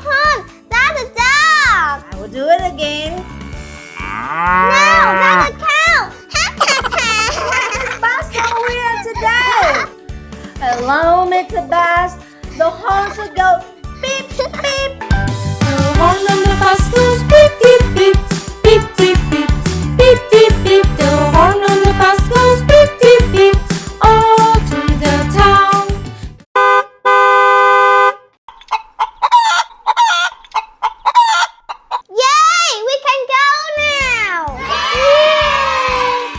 horn. That's a dog. I will do it again. No, that's a cow. It's bus over here today. Hello, Mr. Bus. The horn should go beep, beep. The horn